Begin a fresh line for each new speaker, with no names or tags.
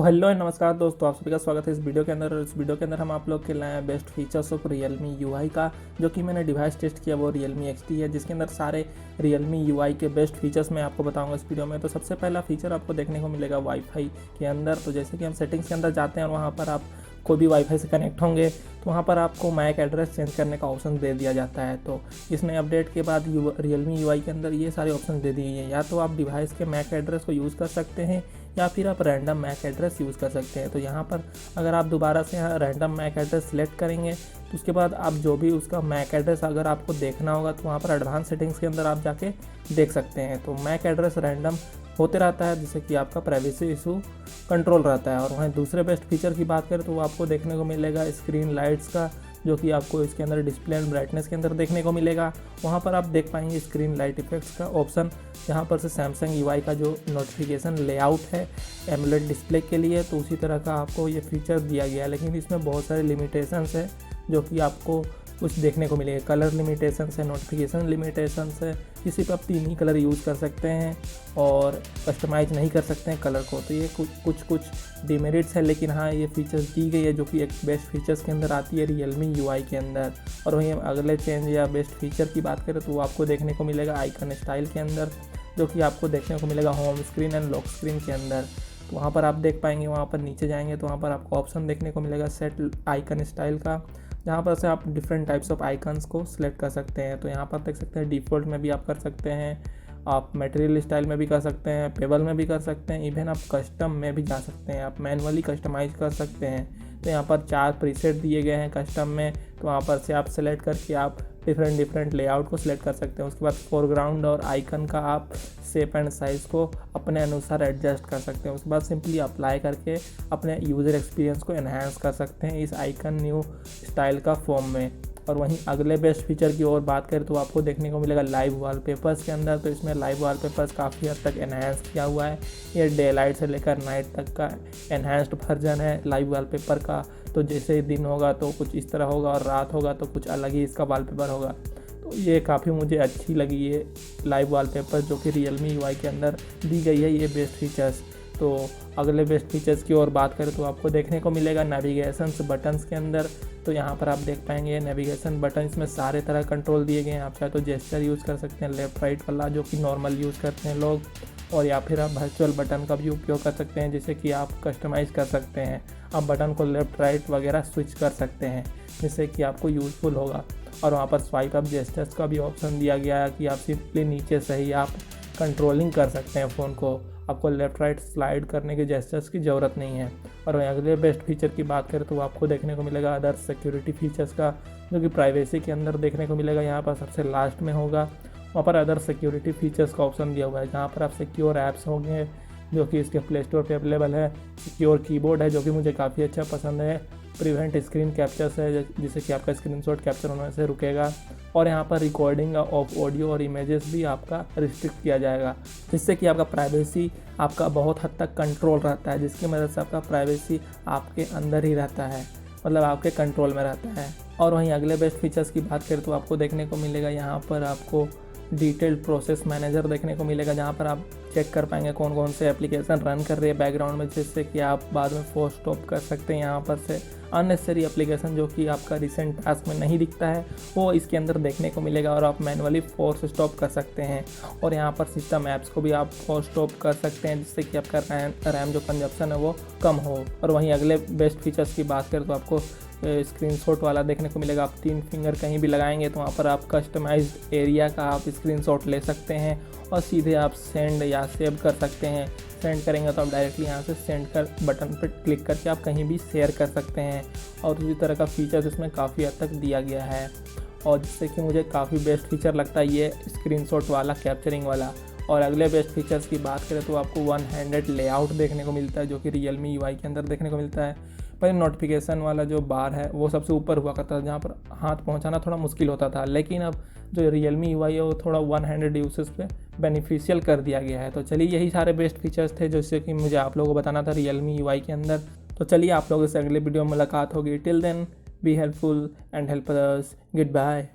Hello and नमस्कार दोस्तों, आप सभी का स्वागत है इस वीडियो के अंदर। इस वीडियो के अंदर हम आप लोग के लाए हैं best features of Realme UI का, जो कि मैंने डिवाइस टेस्ट किया वो Realme XT है, जिसके अंदर सारे Realme UI के बेस्ट फीचर्स मैं आपको बताऊंगा इस वीडियो में। तो सबसे पहला फीचर आपको देखने को मिलेगा वाईफाई के अंदर। तो जैसे कि हम सेटिंग्स के अंदर जाते हैं और वहाँ पर आप कोई भी वाईफाई से कनेक्ट होंगे तो वहाँ पर आपको मैक एड्रेस चेंज करने का ऑप्शन दे दिया जाता है। तो इस नए अपडेट के बाद Realme UI के अंदर ये सारे ऑप्शन दे दिए हैं। या तो आप डिवाइस के मैक एड्रेस को यूज़ कर सकते हैं या फिर आप रैंडम मैक एड्रेस यूज़ कर सकते हैं। तो यहाँ पर अगर आप दोबारा से यहाँ रैंडम मैक एड्रेस सेलेक्ट करेंगे तो उसके बाद आप जो भी उसका मैक एड्रेस अगर आपको देखना होगा तो वहाँ पर एडवांस सेटिंग्स के अंदर आप जाके देख सकते हैं। तो मैक एड्रेस रैंडम होते रहता है, जिससे कि आपका प्राइवेसी इशू कंट्रोल रहता है। और वहीं दूसरे बेस्ट फीचर की बात करें तो वो आपको देखने को मिलेगा स्क्रीन लाइट्स का, जो कि आपको इसके अंदर डिस्प्ले एंड ब्राइटनेस के अंदर देखने को मिलेगा। वहाँ पर आप देख पाएंगे स्क्रीन लाइट इफेक्ट्स का ऑप्शन, जहाँ पर से सैमसंग UI का जो नोटिफिकेशन लेआउट है एमोलेड डिस्प्ले के लिए, तो उसी तरह का आपको ये फीचर दिया गया है। लेकिन इसमें बहुत सारे लिमिटेशंस है जो कि आपको कुछ देखने को मिलेगा। कलर लिमिटेशंस है, नोटिफिकेशन लिमिटेशंस है, इसी पर आप 3 ही कलर यूज़ कर सकते हैं और कस्टमाइज़ नहीं कर सकते हैं कलर को। तो ये कुछ डिमेरिट्स है, लेकिन हाँ ये फीचर्स दी गई है जो कि एक बेस्ट फीचर्स के अंदर आती है Realme UI के अंदर। और वहीं अगले चेंज या बेस्ट फीचर की बात करें तो वो आपको देखने को मिलेगा आइकन स्टाइल के अंदर, जो कि आपको देखने को मिलेगा home screen and lock screen के अंदर। तो वहाँ पर आप देख पाएंगे, वहाँ पर नीचे जाएंगे तो वहाँ पर आपको ऑप्शन देखने को मिलेगा सेट आइकन स्टाइल का, जहाँ पर से आप डिफरेंट टाइप्स ऑफ आइकन्स को सिलेक्ट कर सकते हैं। तो यहाँ पर देख सकते हैं डिफ़ॉल्ट में भी आप कर सकते हैं, आप मटेरियल स्टाइल में भी कर सकते हैं, पेबल में भी कर सकते हैं, इवन आप कस्टम में भी जा सकते हैं, आप मैनुअली कस्टमाइज़ कर सकते हैं। तो यहाँ पर 4 प्रीसेट दिए गए हैं कस्टम में, तो वहाँ पर से आप सेलेक्ट करके आप डिफरेंट लेआउट को सिलेक्ट कर सकते हैं। उसके बाद फोरग्राउंड और आइकन का आप शेप एंड साइज़ को अपने अनुसार एडजस्ट कर सकते हैं। उसके बाद सिंपली अप्लाई करके अपने यूज़र एक्सपीरियंस को एनहांस कर सकते हैं इस आइकन न्यू स्टाइल का फॉर्म में। और वहीं अगले बेस्ट फीचर की ओर बात करें तो आपको देखने को मिलेगा लाइव वॉलपेपर्स के अंदर। तो इसमें लाइव वॉलपेपर्स काफ़ी हद तक एनहांस किया हुआ है। ये डे लाइट से लेकर नाइट तक का एनहांस्ड वर्जन है लाइव वॉलपेपर का। तो जैसे दिन होगा तो कुछ इस तरह होगा और रात होगा तो कुछ अलग ही इसका वॉलपेपर होगा। तो ये काफ़ी मुझे अच्छी लगी ये लाइव वॉलपेपर जो कि Realme UI के अंदर दी गई है, ये बेस्ट फीचर्स। तो अगले बेस्ट फीचर्स की ओर बात करें तो आपको देखने को मिलेगा नेविगेशन बटन्स के अंदर। तो यहाँ पर आप देख पाएंगे नेविगेशन बटन, इसमें सारे तरह कंट्रोल दिए गए हैं। आप चाहे तो जेस्चर यूज़ कर सकते हैं, लेफ़्ट राइट वाला जो कि नॉर्मल यूज़ करते हैं लोग, और या फिर आप वर्चुअल बटन का भी उपयोग कर सकते हैं, जिससे कि आप कस्टमाइज़ कर सकते हैं। आप बटन को लेफ़्ट राइट वगैरह स्विच कर सकते हैं, जिससे कि आपको यूज़फुल होगा। और वहाँ पर स्वाइप अप जेस्चर्स का भी ऑप्शन दिया गया है कि आप सिंपली नीचे से ही आप कंट्रोलिंग कर सकते हैं फ़ोन को, आपको लेफ़्ट राइट स्लाइड करने के जेस्चर्स की ज़रूरत नहीं है। और अगले बेस्ट फीचर की बात करें तो आपको देखने को मिलेगा अदर सिक्योरिटी फीचर्स का, जो कि प्राइवेसी के अंदर देखने को मिलेगा। यहाँ पर सबसे लास्ट में होगा, वहाँ पर अदर सिक्योरिटी फीचर्स का ऑप्शन दिया हुआ है, जहाँ पर आप सिक्योर ऐप्स होंगे जो कि इसके प्ले स्टोर पर अवेलेबल है। सिक्योर कीबोर्ड है जो कि मुझे काफ़ी अच्छा पसंद है। प्रिवेंट स्क्रीन कैप्चर्स है, जिससे कि आपका स्क्रीनशॉट कैप्चर होने से रुकेगा। और यहाँ पर रिकॉर्डिंग ऑफ ऑडियो और इमेजेस भी आपका रिस्ट्रिक्ट किया जाएगा, जिससे कि आपका प्राइवेसी आपका बहुत हद तक कंट्रोल रहता है, जिसकी मदद से आपका प्राइवेसी आपके अंदर ही रहता है, मतलब आपके कंट्रोल में रहता है। और वहीं अगले बेस्ट फीचर्स की बात करें तो आपको देखने को मिलेगा यहाँ पर आपको डिटेल्ड प्रोसेस मैनेजर देखने को मिलेगा, जहाँ पर आप चेक कर पाएंगे कौन कौन से एप्लीकेशन रन कर रही है बैकग्राउंड में, जिससे कि आप बाद में फोर्स स्टॉप कर सकते हैं। यहाँ पर से अननेसेसरी एप्लीकेशन जो कि आपका रिसेंट टास्क में नहीं दिखता है वो इसके अंदर देखने को मिलेगा और आप मैनुअली फोर्स स्टॉप कर सकते हैं। और यहाँ पर सिस्टम ऐप्स को भी आप फोर्स स्टॉप कर सकते हैं, जिससे कि आपका रैम जो कंजप्शन है वो कम हो। और वहीं अगले बेस्ट फीचर्स की बात करें तो आपको स्क्रीनशॉट वाला देखने को मिलेगा। आप 3 फिंगर कहीं भी लगाएंगे तो वहाँ पर आप कस्टमाइज्ड एरिया का आप स्क्रीनशॉट ले सकते हैं और सीधे आप सेंड या सेव कर सकते हैं। सेंड करेंगे तो आप डायरेक्टली यहाँ से सेंड कर बटन पर क्लिक करके आप कहीं भी शेयर कर सकते हैं। और उसी तरह का फीचर्स इसमें काफ़ी हद तक दिया गया है, और जिससे कि मुझे काफ़ी बेस्ट फीचर लगता है ये स्क्रीनशॉट वाला, कैप्चरिंग वाला। और अगले बेस्ट फीचर्स की बात करें तो आपको 1 हैंडेड लेआउट देखने को मिलता है, जो कि Realme UI के अंदर देखने को मिलता है। पर नोटिफिकेशन वाला जो बार है वो सबसे ऊपर हुआ करता था, जहाँ पर हाथ पहुँचाना थोड़ा मुश्किल होता था, लेकिन अब जो Realme UI है वो थोड़ा 1 हैंडेड यूसेस पे बेनिफिशियल कर दिया गया है। तो चलिए यही सारे बेस्ट फीचर्स थे जिससे कि मुझे आप लोगों को बताना था Realme UI के अंदर। तो चलिए आप लोगों से अगले वीडियो में मुलाकात होगी। Till then be helpful and help others. Good bye.